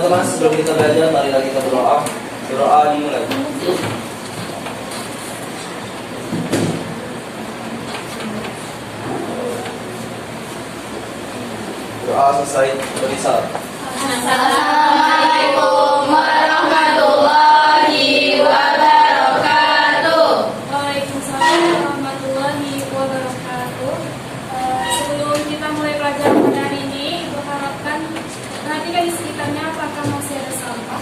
teman-teman, sebelum kita belajar, marilah kita berdoa. Berdoa dimulai. Doa selesai bersalam. Assalamualaikum warahmatullahi wabarakatuh. Waalaikumsalam warahmatullahi wabarakatuh. Sebelum kita mulai pelajaran pada hari ini, ibu harapkan perhatikan di sekitarnya apakah masih ada sampah.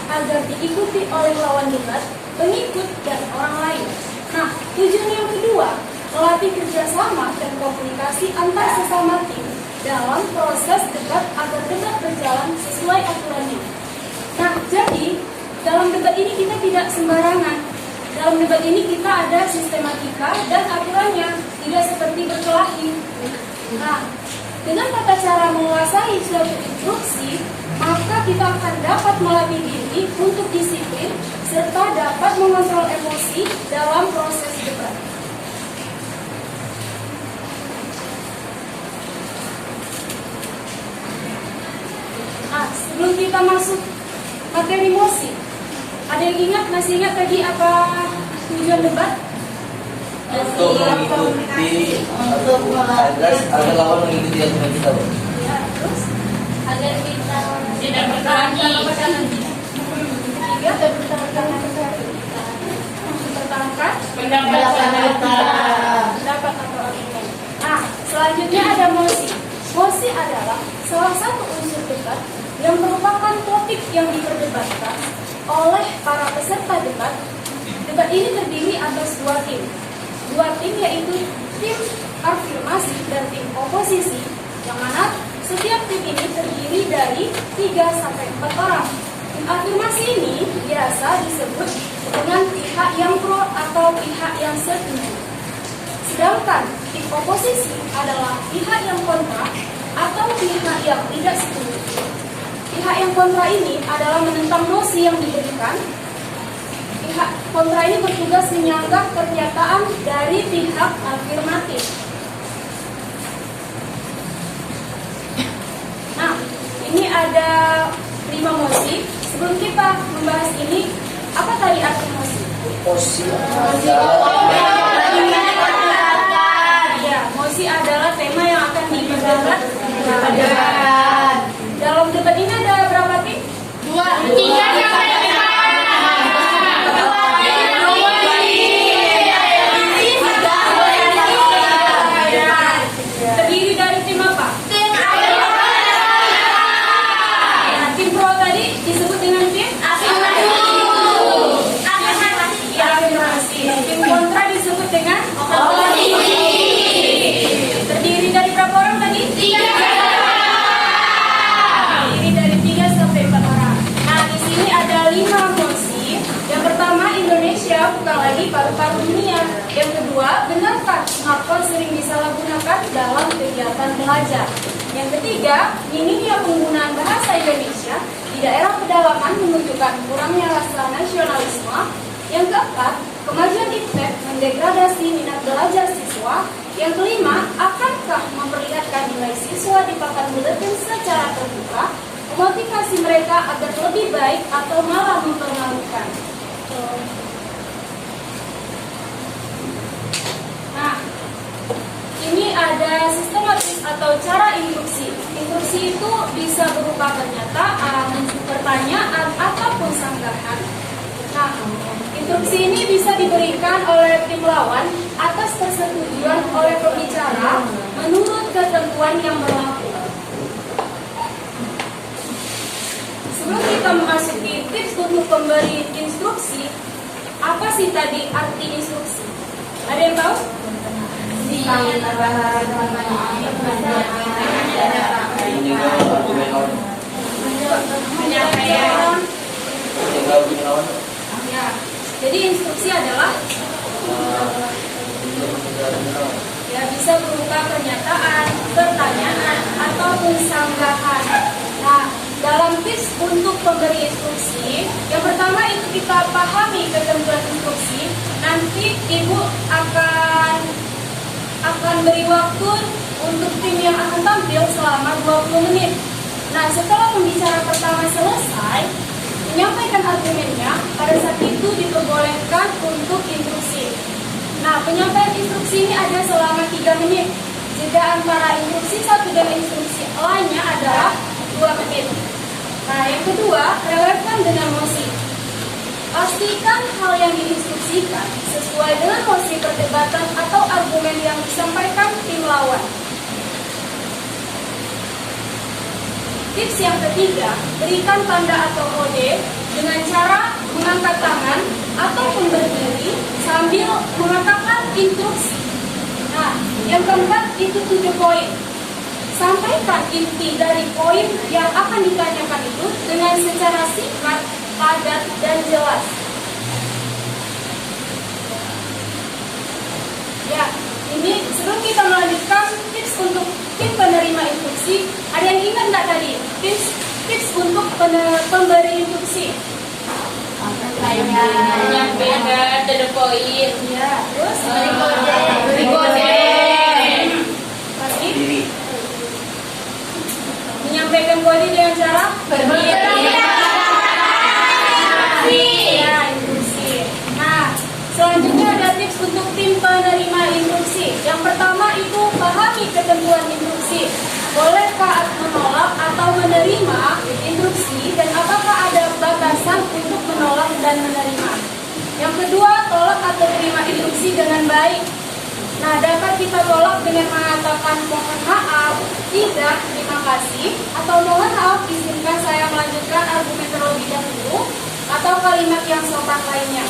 Agar diikuti oleh lawan debat, pengikut, dan orang lain. Nah, tujuan yang kedua, melatih kerjasama dan komunikasi antar sesama tim dalam proses debat agar debat berjalan sesuai aturannya. Nah, jadi dalam debat ini kita tidak sembarangan. Dalam debat ini kita ada sistematika dan aturannya, tidak seperti berkelahi. Nah, dengan tata cara menguasai suatu instruksi, maka kita akan dapat melatih diri untuk disiplin serta dapat mengontrol emosi dalam proses debat. Nah, sebelum kita masuk materi emosi, ada yang masih ingat tadi apa tujuan debat? Untuk mengikuti agar lawan mengikuti aturan kita. Ya, terus Agar kita tidak berkelahi. Ketiga, mempertahankan pendapat atau argumen. Nah, selanjutnya ada mosi. Mosi adalah salah satu unsur debat yang merupakan topik yang diperdebatkan oleh para peserta debat. Debat ini terdiri atas dua tim. Dua tim yaitu tim afirmasi dan tim oposisi, yang mana setiap tim ini terdiri dari 3-4 orang. Tim afirmasi ini biasa disebut dengan pihak yang pro atau pihak yang setuju. Sedangkan tim oposisi adalah pihak yang kontra atau pihak yang tidak setuju. Pihak yang kontra ini adalah menentang mosi yang diberikan. Pihak kontra ini bertugas menyanggah pernyataan dari pihak afirmatif. 5 mosi. Sebelum kita membahas ini, apa tadi arti mosi? Mosi adalah Ya, mosi adalah tema yang akan diperdebat. Dalam debat ini ada berapa tim? 3 sampai 5. Terdiri dari tim apa? Nah, tim pro tadi disebut dengan tim? Ya, afirmasi. Tim kontra disebut dengan? Terdiri dari berapa orang tadi? 3. Terdiri dari 3 sampai 4 orang. Nah, di sini ada 5 mosi. Yang pertama, Indonesia bukan lagi paru-paru dunia. Yang kedua, benarkah smartphone sering disalahgunakan dalam kegiatan belajar? Yang ketiga, minimnya penggunaan bahasa Indonesia di daerah pedalaman menunjukkan kurangnya rasa nasionalisme. Yang keempat, kemajuan iptek mendegradasi minat belajar siswa. Yang kelima, akankah memperlihatkan nilai siswa di papan buletin secara terbuka memotivasi mereka agar lebih baik atau malah mempermalukan? Nah, ini ada sistematis atau cara instruksi. Instruksi itu bisa berupa pernyataan, pertanyaan, ataupun sanggahan. Nah, instruksi ini bisa diberikan oleh tim lawan atas persetujuan oleh pembicara menurut ketentuan yang berlaku. Sebelum kita memasuki tips untuk pemberi instruksi, apa sih tadi arti instruksi? Ada yang tahu? Ya, jadi instruksi adalah ya bisa berupa pernyataan, pertanyaan, ataupun sanggahan. Nah, dalam tips untuk pemberi instruksi, yang pertama itu kita pahami ketentuan instruksi. Nanti ibu akan beri waktu untuk tim yang akan tampil selama 20 menit. Nah, setelah pembicara pertama selesai menyampaikan argumennya, pada saat itu diperbolehkan untuk instruksi. Nah, penyampaian instruksi ini ada selama 3 menit. Jeda antara instruksi satu dan instruksi lainnya adalah 2 menit. Nah, yang kedua, relevan dengan mosi. Pastikan hal yang diinstruksikan sesuai dengan mosi perdebatan atau argumen yang disampaikan tim lawan. Tips yang ketiga, berikan tanda atau kode dengan cara mengangkat tangan ataupun berdiri sambil mengatakan instruksi. Nah, yang keempat itu 7 poin. Sampaikan inti dari poin yang akan ditanyakan itu dengan secara singkat, padat, dan jelas. Ya, ini sebelum kita melanjutkan tips untuk tim penerima instruksi, ada yang ingat nggak tadi tips untuk pemberi instruksi? Menyampaikan to the point. Ya, terus Beri kode. Masih Diri. menyampaikan kode dengan cara Berdiri. Ya, instruksi. Nah, selanjutnya ada tips untuk tim penerima instruksi. Yang pertama itu pahami ketentuan instruksi. Bolehkah menolak atau menerima instruksi dan apakah ada batasan untuk menolak dan menerima? Yang kedua, tolak atau terima instruksi dengan baik. Nah, dapat kita tolak dengan mengatakan mohon maaf, tidak, terima kasih, atau mohon maaf, izinkan saya melanjutkan argumen terlebih dahulu, atau kalimat yang sopan lainnya.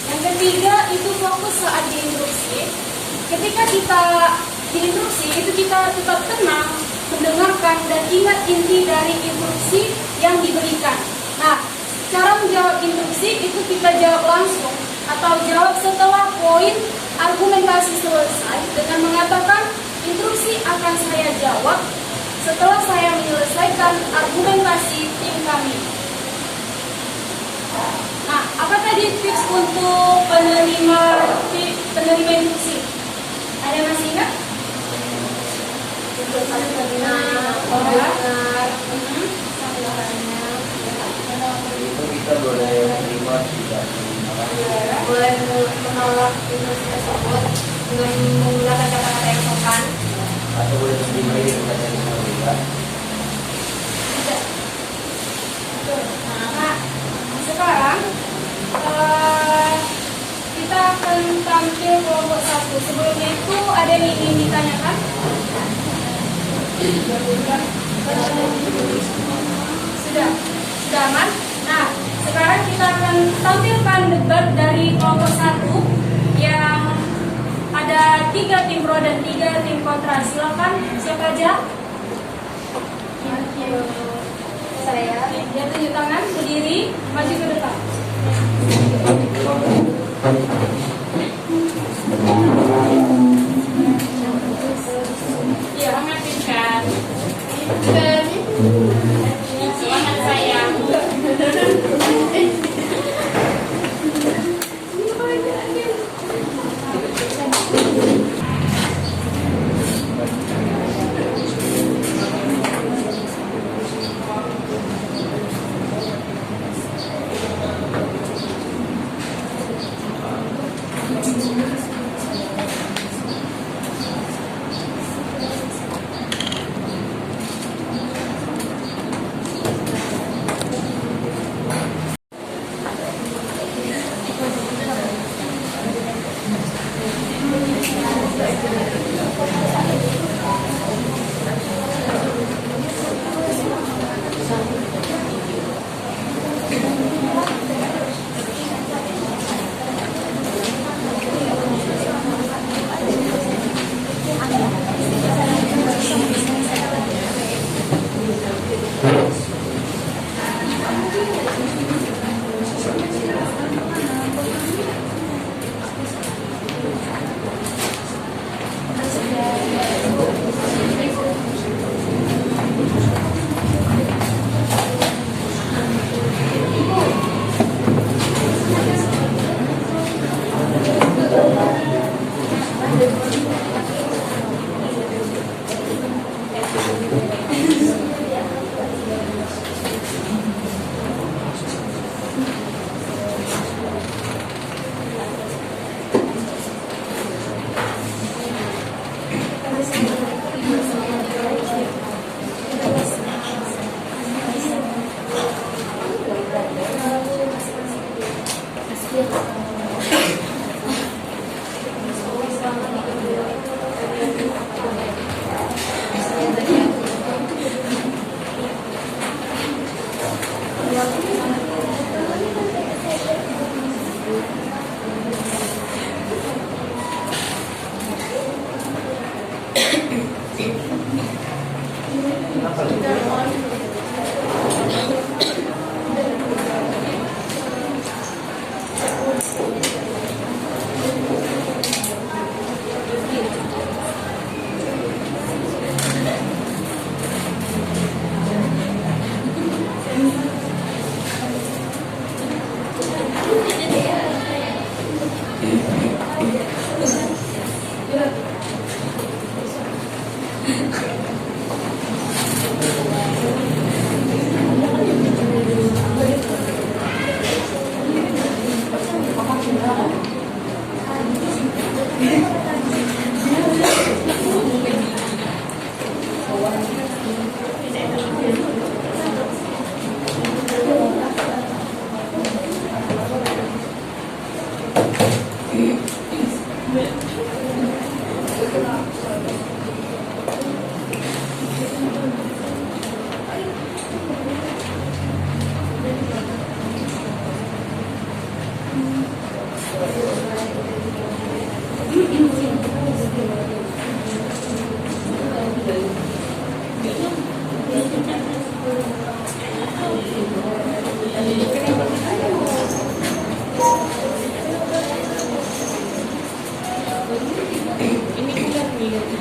Yang ketiga itu fokus saat diinstruksi. Ketika kita diinstruksi itu kita tetap tenang, mendengarkan dan ingat inti dari instruksi yang diberikan. Nah, cara menjawab instruksi itu kita jawab langsung atau jawab setelah poin argumentasi selesai dengan mengatakan instruksi akan saya jawab setelah saya menyelesaikan argumentasi tim kami. Nah, apa tadi tips untuk penerima instruksi? Ada yang masih ingat? boleh menolak diskusi tersebut dengan menggunakan kata-kata yang sopan. Atau boleh menerima itu kata yang tidak. Nah, sekarang kita akan tampil kelompok 1. Sebelumnya itu ada yang ingin ditanyakan? Sudah aman? Nah, sekarang kita akan tampilkan debat dari kelompok 1 yang ada 3 tim pro dan 3 tim kontra. Silakan, siapa aja? Saya. Dia tunjuk tangan, berdiri, maju ke depan. Ya, mengagetkan. Semangat sayang.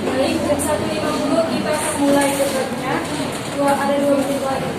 Baik, jam 1.50 kita akan mulai debatnya. Ada 2 menit lagi.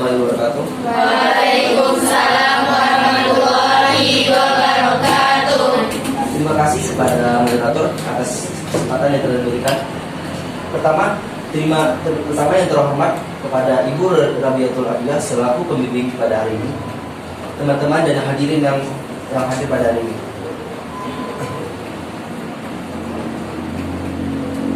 warahmatullahi wabarakatuh. Waalaikumsalam warahmatullahi wabarakatuh. Terima kasih kepada moderator atas kesempatan yang telah diberikan. Pertama yang terhormat kepada Ibu Rabiatul Abiyah selaku pembimbing pada hari ini, teman-teman dan hadirin yang hadir pada hari ini.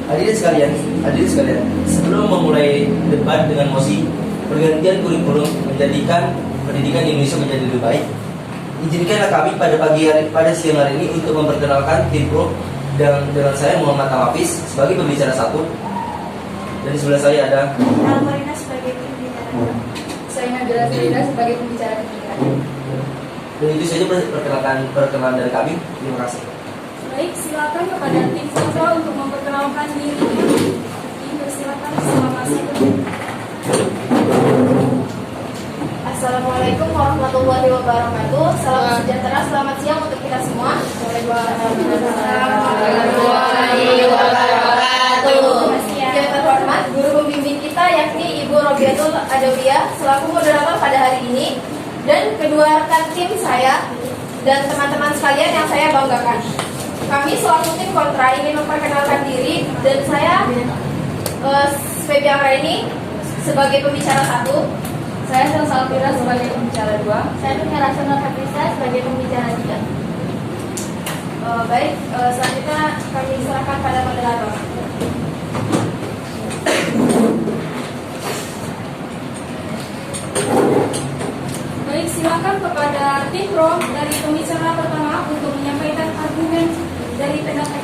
Hadirin sekalian, sebelum memulai debat dengan mosi pergantian kurikulum menjadikan pendidikan di Indonesia menjadi lebih baik, izinkanlah kami pada siang hari ini untuk memperkenalkan tim pro dan dengan saya Muhammad Hafiz sebagai pembicara satu, dan di sebelah saya ada Almarina sebagai pembicara. Saya Nabila Firida sebagai pembicara ketiga. dan itu saja perkenalan dari kami. Terima kasih. Baik, silakan kepada tim Putra untuk memperkenalkan diri. Silakan selama 1 menit. Assalamualaikum warahmatullahi wabarakatuh. Salam sejahtera, selamat siang untuk kita semua. Warahmatullahi wabarakatuh. Yang terhormat guru pembimbing kita yakni Ibu Rabiatul Adawiyah selaku moderator pada hari ini, dan kedua rekan tim saya dan teman-teman sekalian yang saya banggakan. Kami selaku tim kontra ingin memperkenalkan diri, dan saya Febi Amraini sebagai pembicara 1. Saya Salsa Alfira sebagai pembicara 2. Saya Dunia Rasional Hafizah sebagai pembicara 3. Baik, selanjutnya kami serahkan pada moderator. Baik, silakan kepada tim pro dari pembicara pertama untuk menyampaikan argumen dari pendapat.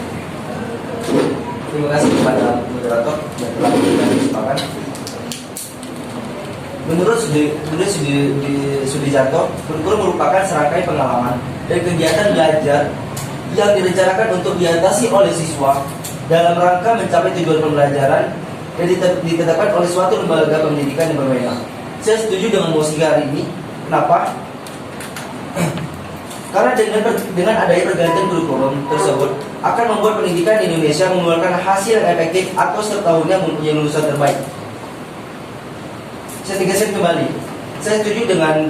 Terima kasih kepada moderator yang telah memberikan kesempatan. Menurut Sudijarto, kurikulum merupakan serangkaian pengalaman dan kegiatan belajar yang direncanakan untuk diatasi oleh siswa dalam rangka mencapai tujuan pembelajaran yang ditetapkan oleh suatu lembaga pendidikan yang berwenang. Saya setuju dengan mosi hari ini. Kenapa? Karena dengan adanya pergantian kurikulum tersebut akan membuat pendidikan di Indonesia mengeluarkan hasil yang efektif atau setiap tahunnya mempunyai lulusan terbaik. Saya tegaskan kembali, saya setuju dengan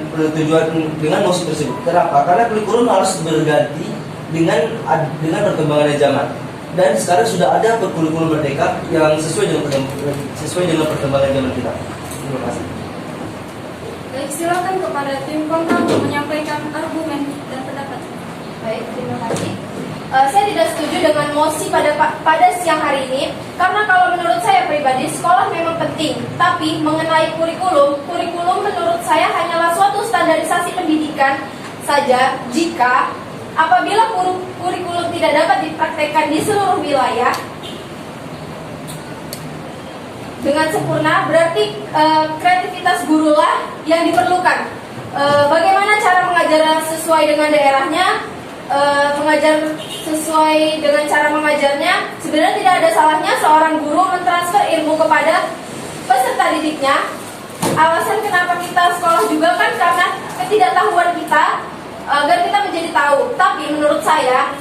mosi tersebut. Kenapa? Karena kurikulum harus berganti dengan perkembangan zaman. Dan sekarang sudah ada kurikulum merdeka yang sesuai dengan perkembangan zaman kita. Terima kasih. Baik, silakan kepada tim kontra untuk menyampaikan argumen dan pendapat. Baik, terima kasih. Saya tidak setuju dengan mosi pada siang hari ini, karena kalau menurut saya pribadi sekolah memang penting, tapi mengenai kurikulum menurut saya hanyalah suatu standarisasi pendidikan saja. Jika apabila kurikulum tidak dapat dipraktekkan di seluruh wilayah dengan sempurna, berarti kreativitas gurulah yang diperlukan. Bagaimana cara mengajar sesuai dengan daerahnya, mengajar sesuai dengan cara mengajarnya. Sebenarnya tidak ada salahnya seorang guru mentransfer ilmu kepada peserta didiknya. Alasan kenapa kita sekolah juga kan karena ketidaktahuan kita, agar kita menjadi tahu. Tapi menurut saya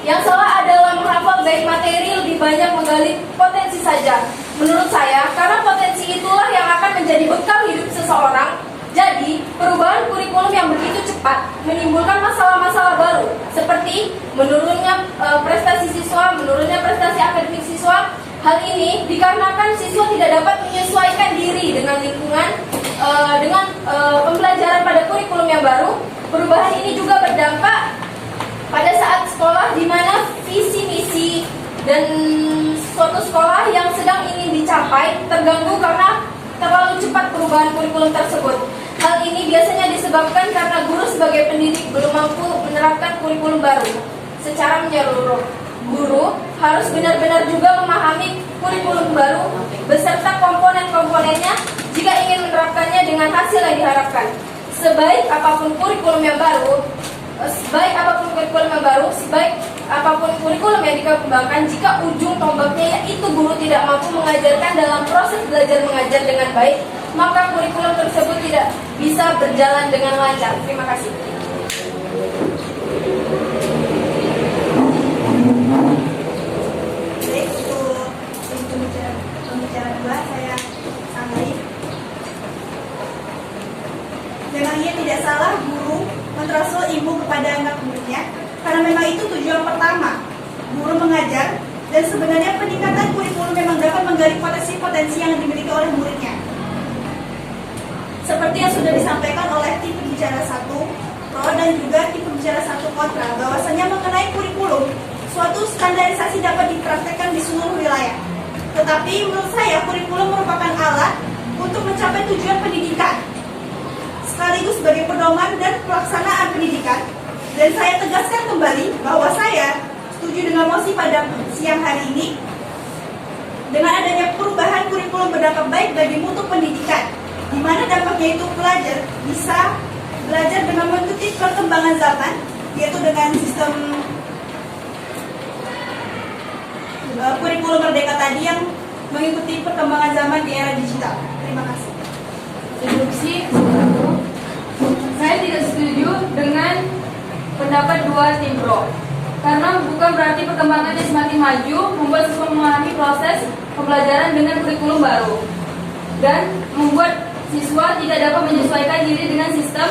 yang salah adalah menghafal baik materi, lebih banyak menggali potensi saja. Menurut saya, karena potensi itulah yang akan menjadi bekal hidup seseorang. Jadi, perubahan kurikulum yang begitu cepat menimbulkan masalah-masalah baru, seperti menurunnya prestasi siswa, menurunnya prestasi akademik siswa. Hal ini dikarenakan siswa tidak dapat menyesuaikan diri dengan lingkungan, dengan pembelajaran pada kurikulum yang baru. Perubahan ini juga berdampak pada saat sekolah, di mana visi misi dan suatu sekolah yang sedang ingin dicapai terganggu karena terlalu cepat perubahan kurikulum tersebut. Hal ini biasanya disebabkan karena guru sebagai pendidik belum mampu menerapkan kurikulum baru secara menyeluruh. Guru harus benar-benar juga memahami kurikulum baru beserta komponen-komponennya jika ingin menerapkannya dengan hasil yang diharapkan. Sebaik apapun kurikulum yang baru, sebaik apapun kurikulum yang dikembangkan, jika ujung tombaknya yaitu guru tidak mampu mengajarkan dalam proses belajar mengajar dengan baik, maka kurikulum tersebut tidak bisa berjalan dengan lancar. Terima kasih. Baik, untuk pembicara 2 saya sampaikan. Memangnya tidak salah guru mentransfer ilmu kepada anak muridnya, karena memang itu tujuan pertama guru mengajar, dan sebenarnya peningkatan kurikulum memang dapat menggali potensi-potensi yang dimiliki oleh muridnya. Seperti yang sudah disampaikan oleh tim pembicara 1 pro dan juga tim pembicara 1 kontra, bahwasanya mengenai kurikulum, suatu standarisasi dapat dipraktekkan di seluruh wilayah. Tetapi menurut saya kurikulum merupakan alat untuk mencapai tujuan pendidikan, sekaligus sebagai pedoman dan pelaksanaan pendidikan. Dan saya tegaskan kembali bahwa saya setuju dengan mosi pada siang hari ini, dengan adanya perubahan kurikulum berdampak baik bagi mutu pendidikan, di mana dampaknya itu pelajar bisa belajar dengan mengikuti perkembangan zaman, yaitu dengan sistem kurikulum merdeka tadi yang mengikuti perkembangan zaman di era digital. Terima kasih. Instruksi 1. Saya tidak setuju dengan pendapat 2 tim pro. Karena bukan berarti perkembangannya semakin maju membuat siswa memahami proses pembelajaran dengan kurikulum baru dan membuat siswa tidak dapat menyesuaikan diri dengan sistem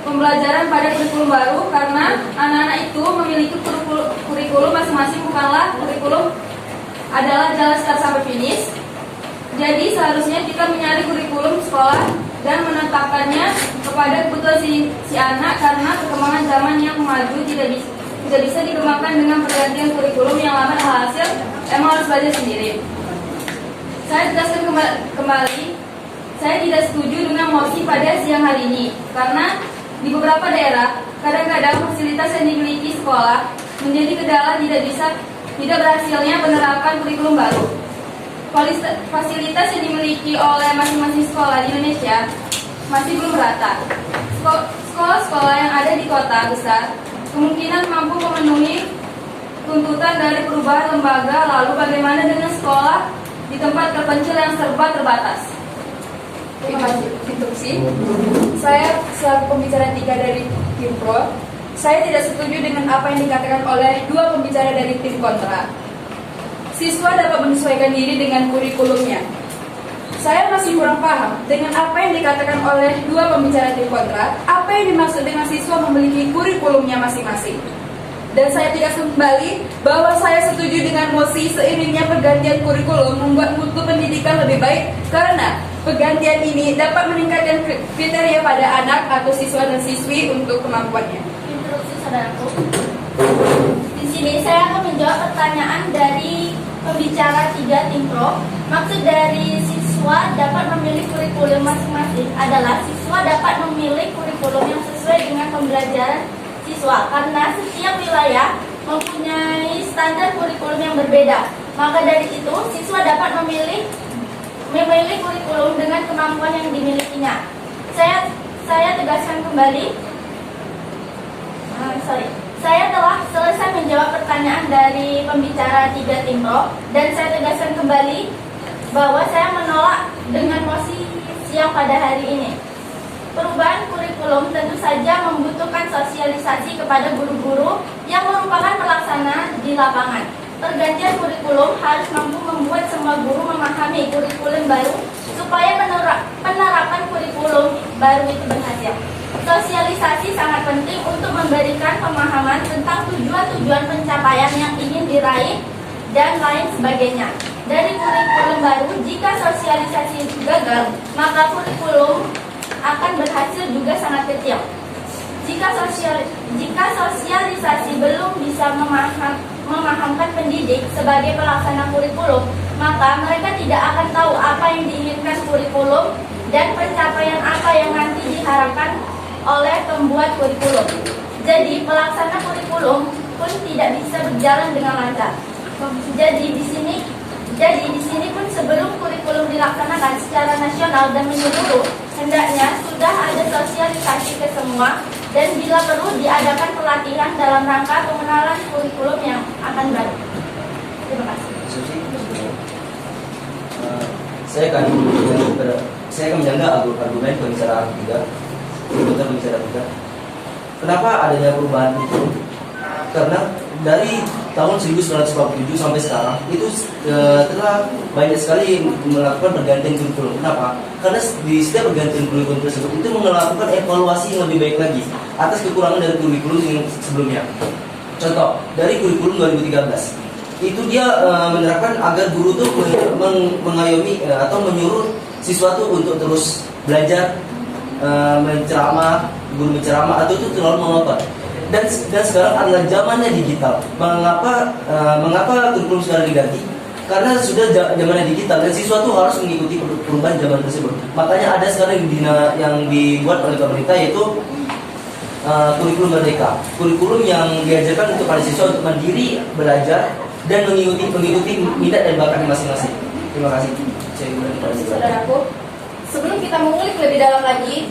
pembelajaran pada kurikulum baru, karena anak-anak itu memiliki kurikulum masing-masing, bukanlah kurikulum adalah jalan start sampai finish. Jadi seharusnya kita mencari kurikulum sekolah dan menetapkannya kepada kebutuhan si anak, karena perkembangan zaman yang maju tidak bisa dikembangkan dengan pergantian kurikulum yang lama, hasil emang harus belajar sendiri. Saya tegaskan kembali, saya tidak setuju dengan mosi pada siang hari ini, karena di beberapa daerah kadang-kadang fasilitas yang dimiliki sekolah menjadi kendala tidak berhasilnya penerapan kurikulum baru. Fasilitas yang dimiliki oleh masing-masing sekolah di Indonesia masih belum merata. Sekolah-sekolah yang ada di kota besar kemungkinan mampu memenuhi tuntutan dari perubahan lembaga. Lalu bagaimana dengan sekolah di tempat terpencil yang serba terbatas? Terima kasih. Instruksi. Saya selaku pembicara 3 dari tim pro, saya tidak setuju dengan apa yang dikatakan oleh 2 pembicara dari tim kontra. Siswa dapat menyesuaikan diri dengan kurikulumnya. Saya masih kurang paham dengan apa yang dikatakan oleh 2 pembicara tim kontra. Apa yang dimaksud dengan siswa memiliki kurikulumnya masing-masing? Dan saya tegaskan kembali bahwa saya setuju dengan mosi seiringnya pergantian kurikulum membuat mutu pendidikan lebih baik, karena pergantian ini dapat meningkatkan kriteria pada anak atau siswa dan siswi untuk kemampuannya. Instruksi saudaraku. Di sini saya akan menjawab pertanyaan dari pembicara 3 tim pro. Maksud dari siswa dapat memilih kurikulum masing-masing adalah siswa dapat memilih kurikulum yang sesuai dengan pembelajaran siswa, karena setiap wilayah mempunyai standar kurikulum yang berbeda. Maka dari itu siswa dapat memilih kurikulum dengan kemampuan yang dimilikinya. Saya tegaskan kembali. Saya telah selesai menjawab pertanyaan dari pembicara 3 tim pro, dan saya tegaskan kembali bahwa saya menolak dengan mosi siang pada hari ini. Perubahan kurikulum tentu saja membutuhkan sosialisasi kepada guru-guru yang merupakan pelaksana di lapangan. Pergantian kurikulum harus mampu membuat semua guru memahami kurikulum baru supaya penerapan kurikulum baru itu berhasil. Sosialisasi sangat penting untuk memberikan pemahaman tentang tujuan-tujuan pencapaian yang ingin diraih dan lain sebagainya. Dari kurikulum baru, jika sosialisasi itu gagal, maka kurikulum akan berhasil juga sangat kecil. Jika sosialisasi belum bisa memahamkan pendidik sebagai pelaksana kurikulum, maka mereka tidak akan tahu apa yang diinginkan kurikulum dan pencapaian apa yang nanti diharapkan oleh pembuat kurikulum. Jadi pelaksana kurikulum pun tidak bisa berjalan dengan lancar. Jadi di sini pun sebelum kurikulum dilaksanakan secara nasional dan menyeluruh, hendaknya sudah ada sosialisasi ke semua, dan bila perlu diadakan pelatihan dalam rangka pengenalan kurikulum yang akan baru. Terima kasih. Saya akan menjaga argumen pembicara 3. Kenapa adanya perubahan itu? Karena dari tahun 1947 sampai sekarang itu telah banyak sekali melakukan pergantian kurikulum. Kenapa? Karena di setiap pergantian kurikulum tersebut itu melakukan evaluasi yang lebih baik lagi atas kekurangan dari kurikulum yang sebelumnya. Contoh, dari kurikulum 2013 itu dia menerapkan agar guru tuh mengayomi atau menyuruh siswa tuh untuk terus belajar, menceramah, guru menceramah atau itu terlalu monoton. Dan sekarang adalah zamannya digital. Mengapa kurikulum sekarang diganti? Karena sudah zamannya digital dan siswa tuh harus mengikuti perubahan zaman tersebut. Makanya ada sekarang yang dibuat oleh pemerintah yaitu kurikulum merdeka. Kurikulum yang diajarkan untuk para siswa untuk mandiri belajar dan mengikuti minat dan bakatnya masing-masing. Terima kasih. Saya Saudaraku, sebelum kita mengulik lebih dalam lagi,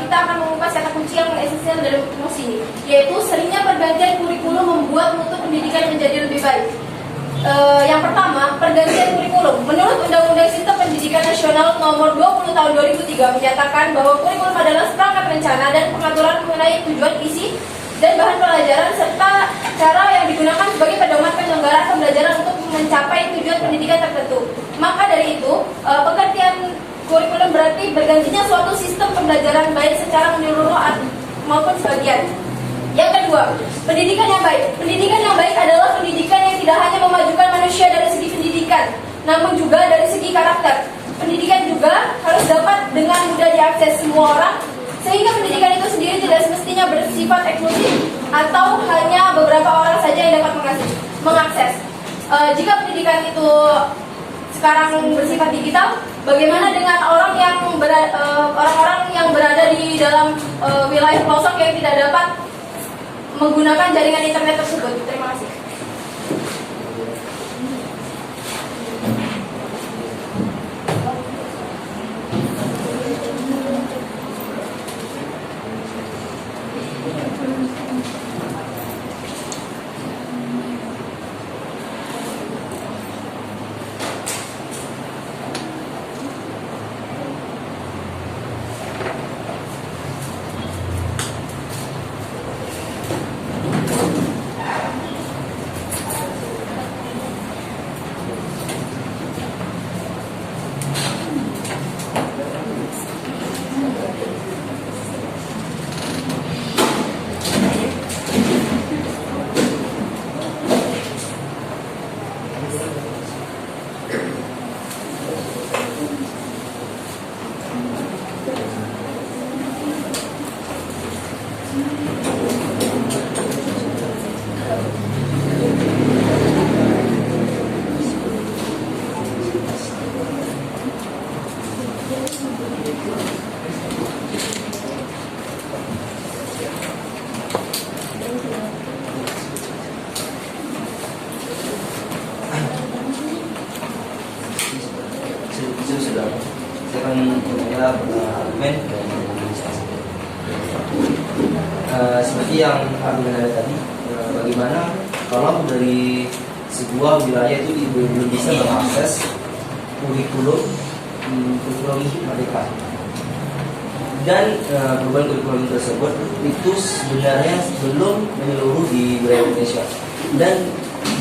kita akan mengupas kata kunci yang esensial dari rumus ini, yaitu seringnya pergantian kurikulum membuat mutu pendidikan menjadi lebih baik. Yang pertama, pergantian kurikulum. Menurut Undang-Undang Sistem Pendidikan Nasional Nomor 20 Tahun 2003 menyatakan bahwa kurikulum adalah seperangkat rencana dan pengaturan mengenai tujuan, isi, dan bahan pelajaran serta cara yang digunakan sebagai pedoman penyelenggaraan pembelajaran untuk mencapai tujuan pendidikan tertentu. Maka dari itu, pergantian kurikulum berarti bergantinya suatu sistem pembelajaran baik secara menyeluruh maupun sebagian. Yang kedua, pendidikan yang baik. Pendidikan yang baik adalah pendidikan yang tidak hanya memajukan manusia dari segi pendidikan, namun juga dari segi karakter. Pendidikan juga harus dapat dengan mudah diakses semua orang, sehingga pendidikan itu sendiri tidak semestinya bersifat eksklusif atau hanya beberapa orang saja yang dapat mengakses. Jika pendidikan itu sekarang bersifat digital, bagaimana dengan orang-orang yang berada di dalam wilayah pelosok yang tidak dapat menggunakan jaringan internet tersebut? Terima kasih. Saya akan menjawab argumen dan administrasi. Seperti yang argumen ada tadi, bagaimana kalau dari sebuah wilayah itu belum bisa mengakses kurikulum merdeka, dan perubahan kurikulum tersebut itu sebenarnya belum menyeluruh di wilayah Indonesia, dan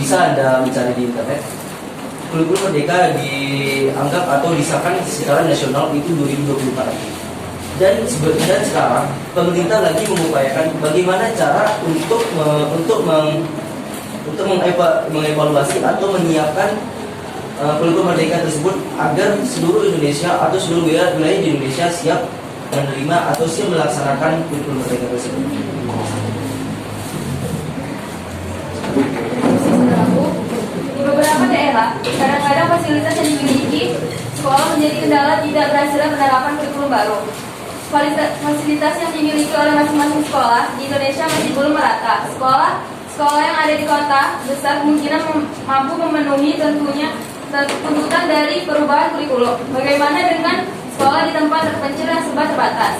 bisa Anda mencari di internet. Kurikulum merdeka dianggap atau disahkan secara nasional itu 2024. Dan sebenarnya sekarang pemerintah lagi mengupayakan bagaimana cara untuk mengevaluasi atau menyiapkan kurikulum merdeka tersebut agar seluruh Indonesia atau seluruh wilayah di Indonesia siap menerima atau siap melaksanakan kurikulum merdeka tersebut. Di beberapa daerah, kadang-kadang fasilitas yang dimiliki sekolah menjadi kendala tidak berhasilnya penerapan kurikulum baru. Fasilitas yang dimiliki oleh masing-masing sekolah di Indonesia masih belum merata. Sekolah yang ada di kota besar kemungkinan mampu memenuhi tuntutan dari perubahan kurikulum. Bagaimana dengan sekolah di tempat terpencil yang serba terbatas?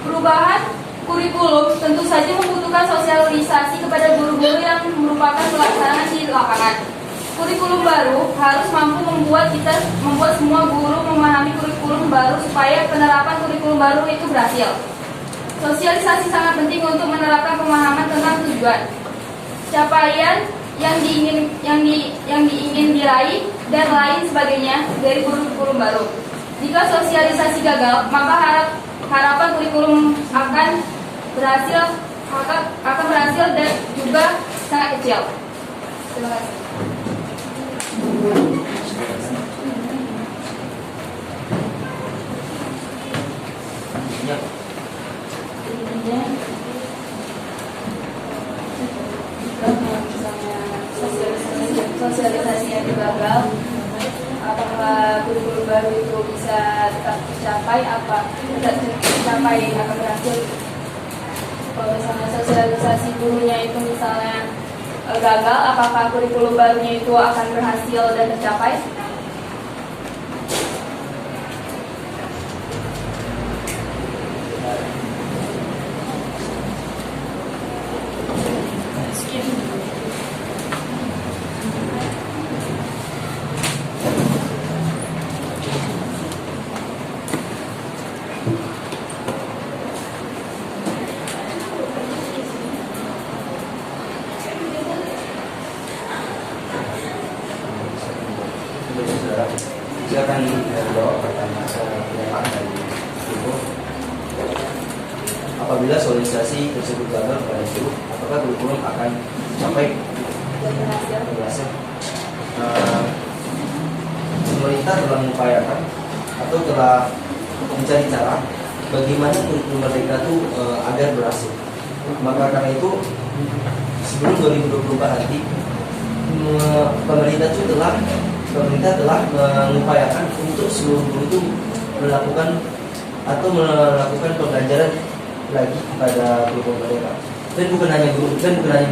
Perubahan kurikulum tentu saja membutuhkan sosialisasi kepada guru-guru yang merupakan pelaksanaan di lapangan. Kurikulum baru harus mampu membuat semua guru memahami kurikulum baru supaya penerapan kurikulum baru itu berhasil. Sosialisasi sangat penting untuk menerapkan pemahaman tentang tujuan, capaian, yang diingin diraih dan lain sebagainya dari kurikulum baru. Jika sosialisasi gagal, maka harapan kurikulum akan berhasil dan juga sangat kecil. Terima kasih. Ya. Sosialisasi yang gagal, apakah kurikulum baru itu bisa tetap tercapai, tidak tercapai akan berhasil. Kalau misalnya sosialisasi dulunya itu misalnya gagal, apakah kurikulum barunya itu akan berhasil dan tercapai? Saudara, silakan jawab pertanyaan dari Ibu. Apabila sosialisasi tersebut gagal pada guru, apakah kurikulum akan sampai berhasil? Pemerintah telah mengupayakan atau telah mencari cara bagaimana kurikulum merdeka itu agar berhasil. Maka karena itu sebelum 2024 nanti pemerintah telah mengupayakan untuk seluruh guru itu melakukan pembelajaran lagi pada kurikulum merdeka. Dan bukan hanya guru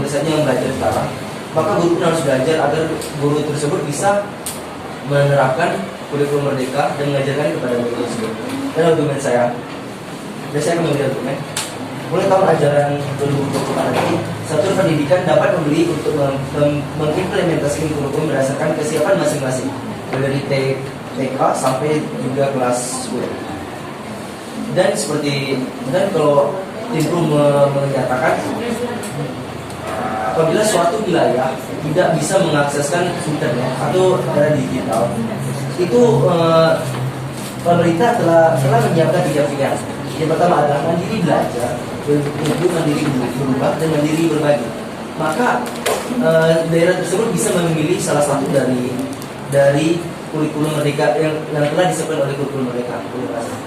saja yang belajar sekarang, maka guru pun harus belajar agar guru tersebut bisa menerapkan kurikulum merdeka dan mengajarkan kepada murid tersebut. Dan argumen saya akan memberi argumen. Mulai tahun ajaran 2024 nanti, satuan pendidikan dapat membeli untuk mengimplementasikan kurikulum berdasarkan kesiapan masing-masing, dari TK sampai juga kelas 10. Dan kalau Timpru menyatakan apabila suatu wilayah tidak bisa mengakseskan internet atau secara digital, itu pemerintah telah menyiapkan 3 pilihan. Yang pertama adalah mandiri belajar, mandiri berubah, dan mandiri berbagi. Maka daerah tersebut bisa memilih salah satu dari kurikulum merdeka yang telah disiapkan oleh kurikulum merdeka. Terima kasih.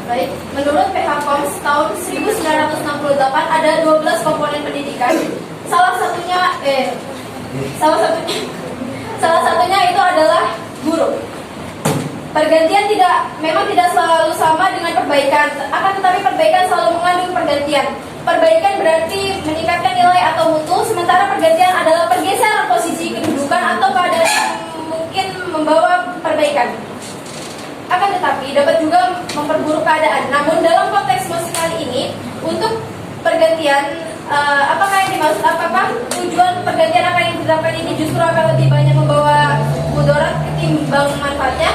Baik, menurut PHKOMS tahun 1968 ada 12 komponen pendidikan. Salah satunya itu adalah guru. Pergantian memang tidak selalu sama dengan perbaikan, akan tetapi perbaikan selalu mengandung pergantian. Perbaikan berarti meningkatkan nilai atau mutu, sementara pergantian adalah pergeseran posisi kedudukan atau keadaan yang mungkin membawa perbaikan. Akan tetapi dapat juga memperburuk keadaan. Namun dalam konteks musik kali ini, untuk pergantian, apakah yang dimaksud? Apakah tujuan pergantian akan yang diterapkan ini justru akan lebih banyak membawa mudarat ketimbang manfaatnya?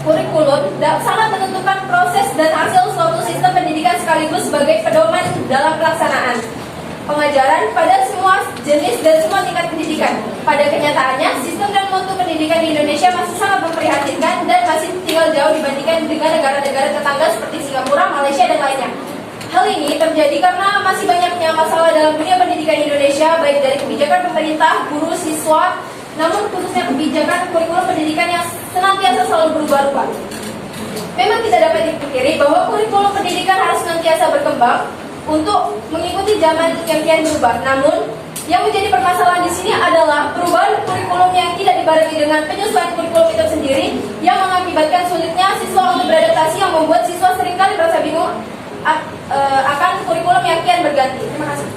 Kurikulum sangat menentukan proses dan hasil suatu sistem pendidikan sekaligus sebagai pedoman dalam pelaksanaan pengajaran pada semua jenis dan semua tingkat pendidikan. Pada kenyataannya, sistem dan mutu pendidikan di Indonesia masih sangat memprihatinkan dan masih tinggal jauh dibandingkan dengan negara-negara tetangga seperti Singapura, Malaysia, dan lainnya. Hal ini terjadi karena masih banyaknya masalah dalam dunia pendidikan Indonesia, baik dari kebijakan pemerintah, guru, siswa, namun khususnya kebijakan kurikulum pendidikan yang senantiasa selalu berubah-ubah. Memang tidak dapat dipungkiri bahwa kurikulum pendidikan harus senantiasa berkembang untuk mengikuti zaman yang kian berubah. Namun, Yang menjadi permasalahan di sini adalah perubahan kurikulum yang tidak dibarengi dengan penyesuaian kurikulum itu sendiri yang mengakibatkan sulitnya siswa untuk beradaptasi, yang membuat siswa seringkali merasa bingung akan kurikulum yang kian berganti. Terima kasih.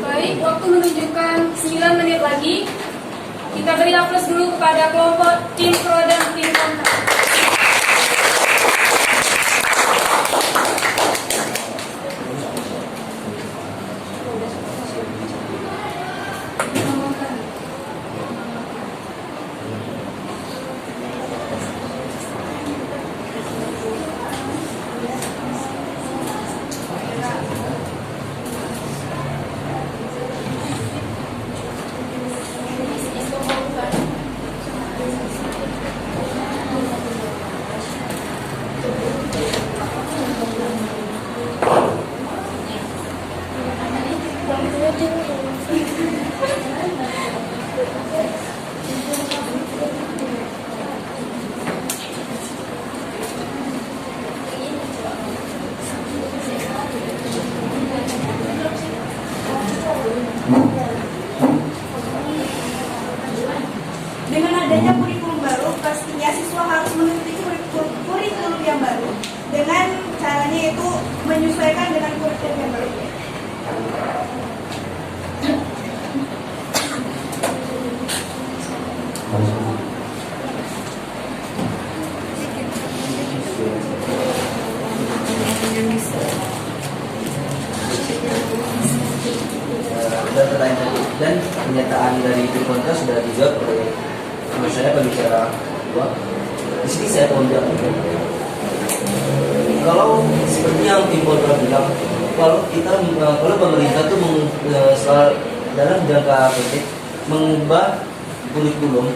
Baik, waktu menunjukkan 9 menit lagi. Kita beri aplaus dulu kepada kelompok tim pro dan tim kontra. Dengan adanya kurikulum baru, pastinya siswa harus mengikuti kurikulum yang baru. Dengan caranya itu menyesuaikan dengan kurikulum yang baru. Dan pernyataan dari tim kontra sudah dijawab oleh saya pembicara dua. Di sini saya mau bilang, kalau seperti yang tim kontra bilang, kalau pemerintah itu dalam jangka pendek mengubah kurikulum,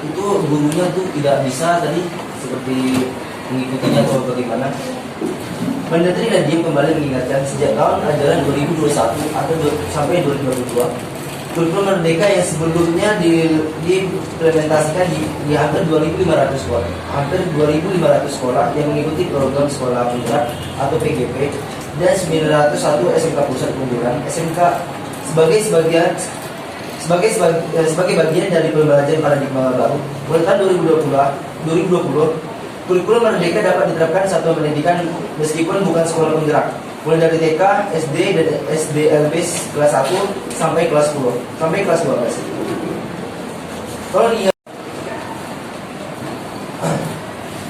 itu gurunya tuh tidak bisa tadi seperti mengikutinya atau bagaimana. Menteri Nadiem kembali mengingatkan sejak tahun ajaran 2021 atau sampai 2022, kurikulum Merdeka yang sebelumnya diimplementasikan di hampir 2.500 sekolah, hampir 2.500 sekolah yang mengikuti program sekolah pusat atau PGP dan 901 SMK pusat unggulan SMK sebagai bagian dari pembelajaran paradigma baru mulai tahun 2020. Kurikulum Merdeka dapat diterapkan satuan pendidikan meskipun bukan sekolah penggerak, mulai dari TK, SD, dan SDLB kelas 1 sampai kelas 10, sampai kelas 12. Kalau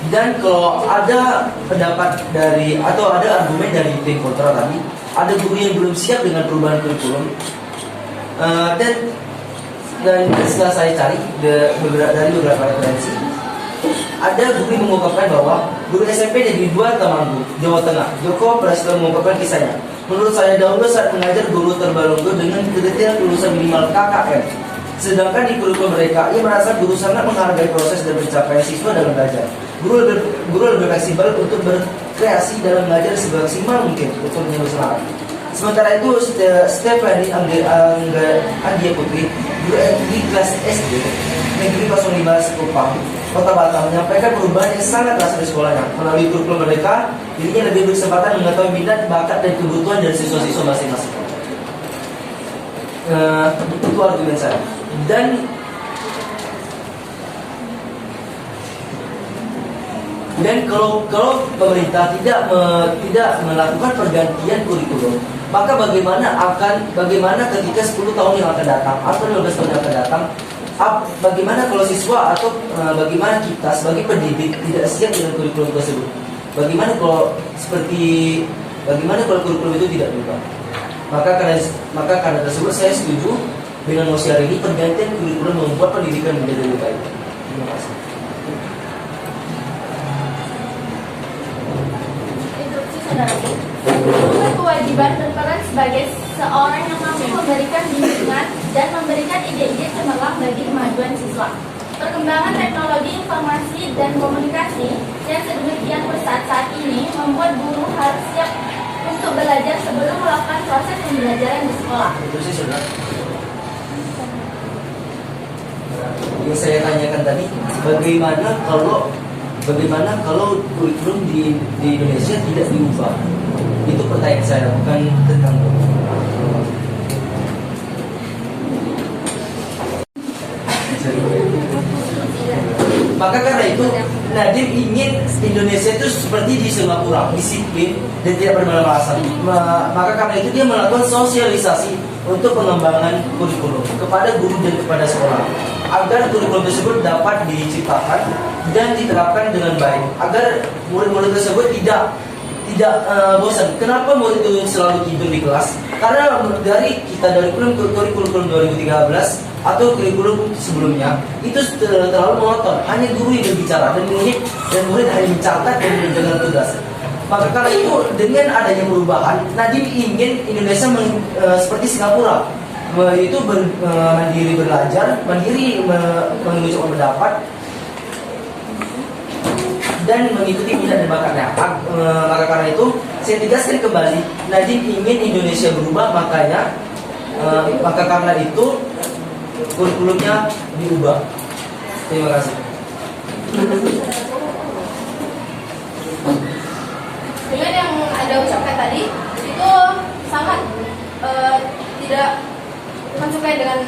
dan kalau ada pendapat dari atau ada argumen dari tim kontra tadi, ada guru yang belum siap dengan perubahan kurikulum, dan setelah saya cari dari beberapa referensi, ada guru yang mengungkapkan bahwa guru SMP Negeri 2 Temanggung, Jawa Tengah, Joko berhasil mengungkapkan kisahnya. Menurut saya dahulu saat mengajar guru terbalunggu dengan kedetail lulusan minimal KKN. Sedangkan di kurikulum mereka, ia merasa guru sangat menghargai proses dan pencapaian siswa dalam belajar. Guru lebih fleksibel untuk berkreasi dalam belajar semaksimal mungkin untuk menyelesaikan. Sementara itu, Stephanie Anggia Putri, guru di kelas SD Negeri 05 Sekupang, Kota Batam, menyampaikan perubahan yang sangat terasa di sekolahnya. Melalui kurikulum mereka, dirinya lebih berkesempatan mengetahui minat, bakat, dan kebutuhan dari siswa-siswa masing-masing. Itu argumen saya. Dan kalau pemerintah tidak melakukan pergantian kurikulum, maka bagaimana ketika 10 tahun yang akan datang atau 15 tahun yang akan datang, bagaimana kalau siswa atau bagaimana kita sebagai pendidik tidak siap dengan kurikulum tersebut? Bagaimana kalau kurikulum itu tidak berubah? Maka karena tersebut saya setuju dengan mosi hari ini, pergantian kurikulum membuat pendidikan menjadi lebih baik. Terima kasih. Instruksi saudara. Guru berkewajiban berperan sebagai seorang yang mampu memberikan bimbingan dan memberikan ide-ide cemerlang bagi kemajuan siswa. Perkembangan teknologi informasi dan komunikasi yang sedemikian pesat saat ini membuat guru harus siap untuk belajar sebelum melakukan proses pembelajaran di sekolah. Itu sih saudara. Yang saya tanyakan tadi, bagaimana kalau kurikulum di Indonesia tidak diubah? Itu pertanyaan saya, bukan tentang maka karena itu Nadiem ingin Indonesia itu seperti di Singapura, disiplin dan tidak bermalas-malasan. Maka karena itu dia melakukan sosialisasi untuk pengembangan kurikulum kepada guru dan kepada sekolah, agar kurikulum tersebut dapat diciptakan dan diterapkan dengan baik, agar murid-murid tersebut tidak bosan. Kenapa murid itu selalu tidur di kelas? Karena dari kurikulum 2013 atau kurikulum sebelumnya itu terlalu monoton, hanya guru yang berbicara dan murid hanya mencatat dan menjalankan tugas. Maka karena itu dengan adanya perubahan, Nadiem ingin Indonesia seperti Singapura, itu mandiri belajar, mandiri mengucapkan pendapat dan mengikuti minat dan bakatnya. Maka karena itu saya tegaskan kembali, Nadiem ingin Indonesia berubah, maka karena itu kurikulumnya diubah. Terima kasih. Dengan yang Anda ucapkan tadi, itu sangat tidak mensukai dengan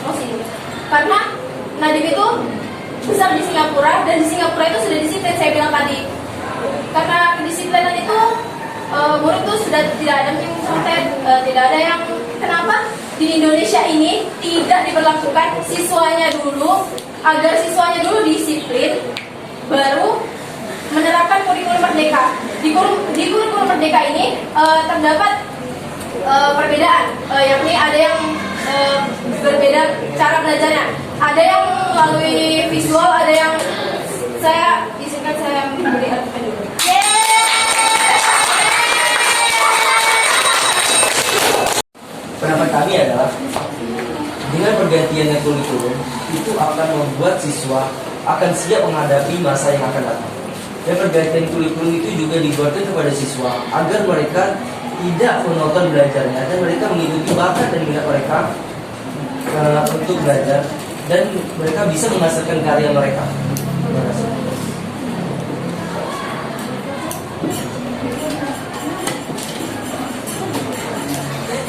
mosi ini. Karena Nadiem itu besar di Singapura, dan di Singapura itu sudah disiplin, saya bilang tadi. Karena kedisiplinan itu murid itu sudah tidak ada yang contek, tidak ada yang kenapa di Indonesia ini tidak diberlakukan siswanya dulu, agar siswanya dulu disiplin, baru menerapkan kurikulum merdeka. Di kurikulum merdeka ini terdapat perbedaan, yakni ada yang berbeda cara belajarnya, ada yang melalui visual, ada yang saya memberi artikel dulu. Pendapat kami adalah dengan pergantiannya kurikulum itu akan membuat siswa akan siap menghadapi masa yang akan datang. Dan pergantian kurikulum itu juga dibuatkan kepada siswa agar mereka tidak menonton belajarnya dan mereka mengikuti bakat dan minat mereka untuk belajar, dan mereka bisa menghasilkan karya mereka. Terima kasih.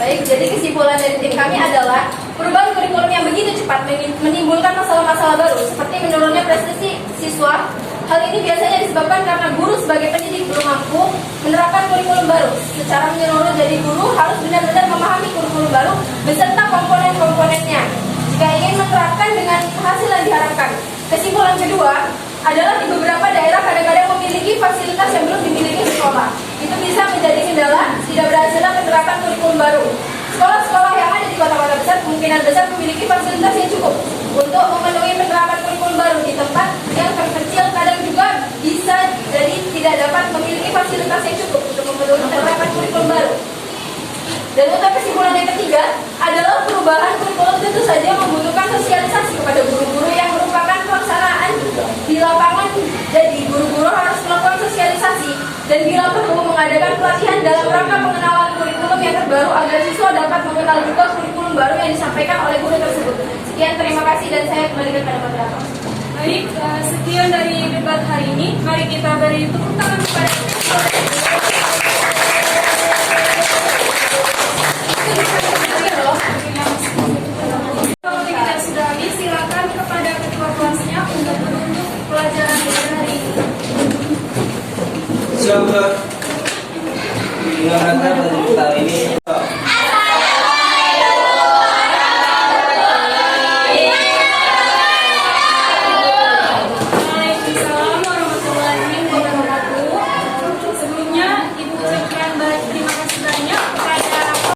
Baik, jadi kesimpulan dari tim kami adalah perubahan kurikulum yang begitu cepat menimbulkan masalah-masalah baru seperti menurunnya prestasi siswa. Hal ini biasanya disebabkan karena guru sebagai pendidik belum mampu menerapkan kurikulum baru secara menyeluruh. Jadi guru harus benar-benar memahami kurikulum baru beserta komponen-komponennya jika ingin menerapkan dengan hasil yang diharapkan. Kesimpulan kedua adalah di beberapa daerah kadang-kadang memiliki fasilitas yang belum dimiliki sekolah. Itu bisa menjadi kendala tidak berhasilnya penerapan kurikulum baru. Sekolah-sekolah yang ada di kota-kota besar kemungkinan besar memiliki fasilitas yang cukup untuk memenuhi penerapan kurikulum baru di tempat yang terkecil, kadang juga tentu saja membutuhkan sosialisasi kepada guru-guru yang merupakan pelaksanaan di lapangan. Jadi guru-guru harus melakukan sosialisasi dan bila perlu mengadakan pelatihan dalam rangka pengenalan kurikulum yang terbaru agar siswa dapat mengenal juga kurikulum baru yang disampaikan oleh guru tersebut. Sekian, terima kasih dan saya kembalikan pada moderator. Baik, sekian dari debat hari ini. Mari kita beri tepuk tangan kepada Kalau kita sudah habis, silakan kepada ketua kelasnya untuk menutup pelajaran pada hari ini. Silakan. Dengan rangka pada hari ini